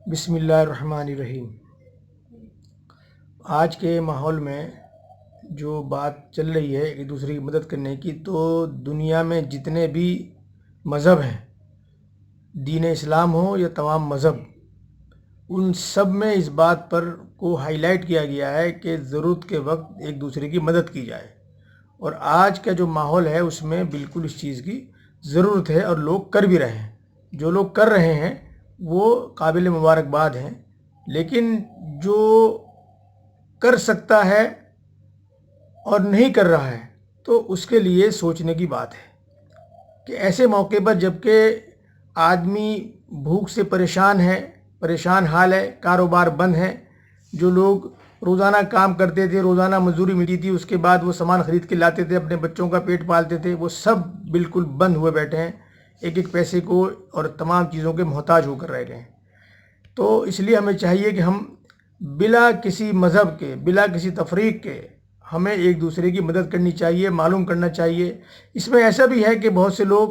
بسم اللہ الرحمن الرحیم۔ آج کے ماحول میں جو بات چل رہی ہے ایک دوسرے کی مدد کرنے کی، تو دنیا میں جتنے بھی مذہب ہیں، دین اسلام ہو یا تمام مذہب، ان سب میں اس بات پر کو ہائی لائٹ کیا گیا ہے کہ ضرورت کے وقت ایک دوسرے کی مدد کی جائے، اور آج کا جو ماحول ہے اس میں بالکل اس چیز کی ضرورت ہے اور لوگ کر بھی رہے ہیں۔ جو لوگ کر رہے ہیں وہ قابل مبارکباد ہیں، لیکن جو کر سکتا ہے اور نہیں کر رہا ہے تو اس کے لیے سوچنے کی بات ہے کہ ایسے موقع پر جب کہ آدمی بھوک سے پریشان حال ہے، کاروبار بند ہے، جو لوگ روزانہ کام کرتے تھے، روزانہ مزدوری ملتی تھی، اس کے بعد وہ سامان خرید کے لاتے تھے، اپنے بچوں کا پیٹ پالتے تھے، وہ سب بالکل بند ہوئے بیٹھے ہیں، ایک ایک پیسے کو اور تمام چیزوں کے محتاج ہو کر رہ گئے ہیں۔ تو اس لیے ہمیں چاہیے کہ ہم بلا کسی مذہب کے، بلا کسی تفریق کے، ہمیں ایک دوسرے کی مدد کرنی چاہیے، معلوم کرنا چاہیے۔ اس میں ایسا بھی ہے کہ بہت سے لوگ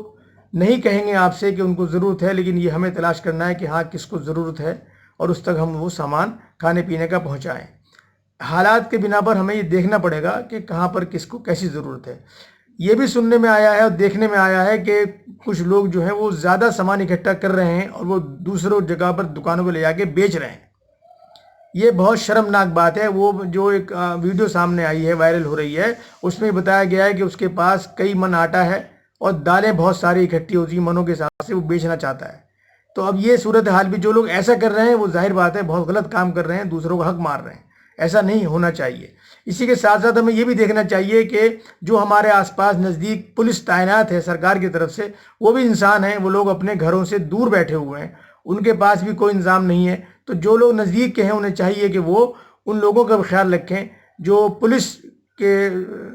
نہیں کہیں گے آپ سے کہ ان کو ضرورت ہے، لیکن یہ ہمیں تلاش کرنا ہے کہ ہاں کس کو ضرورت ہے اور اس تک ہم وہ سامان کھانے پینے کا پہنچائیں۔ حالات کے بنا پر ہمیں یہ دیکھنا پڑے گا کہ کہاں پر کس کو کیسی ضرورت ہے۔ یہ بھی سننے میں آیا ہے اور دیکھنے میں آیا ہے کہ کچھ لوگ جو ہیں وہ زیادہ سامان اکٹھا کر رہے ہیں اور وہ دوسروں جگہ پر دکانوں پہ لے جا کے بیچ رہے ہیں۔ یہ بہت شرمناک بات ہے۔ وہ جو ایک ویڈیو سامنے آئی ہے، وائرل ہو رہی ہے، اس میں بتایا گیا ہے کہ اس کے پاس کئی من آٹا ہے اور دالیں بہت ساری اکٹھی ہوتی ہیں منوں کے حساب سے، وہ بیچنا چاہتا ہے۔ تو اب یہ صورتحال بھی جو لوگ ایسا کر رہے ہیں وہ ظاہر بات ہے بہت غلط کام کر رہے ہیں، دوسروں کا حق مار رہے ہیں۔ ایسا نہیں ہونا چاہیے۔ اسی کے ساتھ ساتھ ہمیں یہ بھی دیکھنا چاہیے کہ جو ہمارے آس پاس نزدیک پولیس تعینات ہے سرکار کی طرف سے، وہ بھی انسان ہیں، وہ لوگ اپنے گھروں سے دور بیٹھے ہوئے ہیں، ان کے پاس بھی کوئی انتظام نہیں ہے۔ تو جو لوگ نزدیک کے ہیں انہیں چاہیے کہ وہ ان لوگوں کا بھی خیال رکھیں جو پولیس کے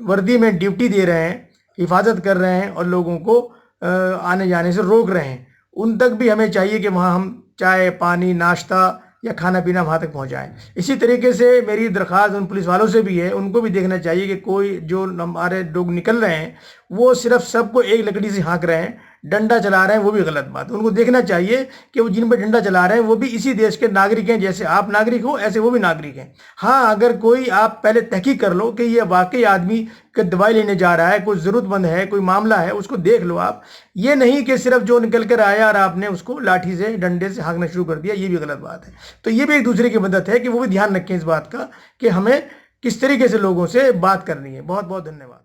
وردی میں ڈیوٹی دے رہے ہیں، حفاظت کر رہے ہیں اور لوگوں کو آنے جانے سے روک رہے ہیں۔ ان تک بھی ہمیں چاہیے کہ وہاں ہم چائے، پانی، ناشتہ یا کھانا پینا وہاں تک پہنچائیں۔ اسی طریقے سے میری درخواست ان پولیس والوں سے بھی ہے، ان کو بھی دیکھنا چاہیے کہ کوئی جو ہمارے لوگ نکل رہے ہیں وہ صرف سب کو ایک لکڑی سے ہانک رہے ہیں، ڈنڈا چلا رہے ہیں، وہ بھی غلط بات ہے۔ ان کو دیکھنا چاہیے کہ وہ جن پہ ڈنڈا چلا رہے ہیں وہ بھی اسی دیش کے ناگرک ہیں، جیسے آپ ناگرک ہو ایسے وہ بھی ناگرک ہیں۔ ہاں اگر کوئی آپ پہلے تحقیق کر لو کہ یہ واقعی آدمی کہ دوائی لینے جا رہا ہے، کوئی ضرورت مند ہے، کوئی معاملہ ہے، اس کو دیکھ لو آپ۔ یہ نہیں کہ صرف جو نکل کر آیا اور آپ نے اس کو لاٹھی سے ڈنڈے سے ہانکنا شروع کر دیا، یہ بھی غلط بات ہے۔ تو یہ بھی ایک دوسرے کی مدد ہے کہ وہ بھی دھیان رکھیں اس بات کا کہ ہمیں کس طریقے سے لوگوں سے بات کرنی ہے۔ بہت بہت دھنیہ واد۔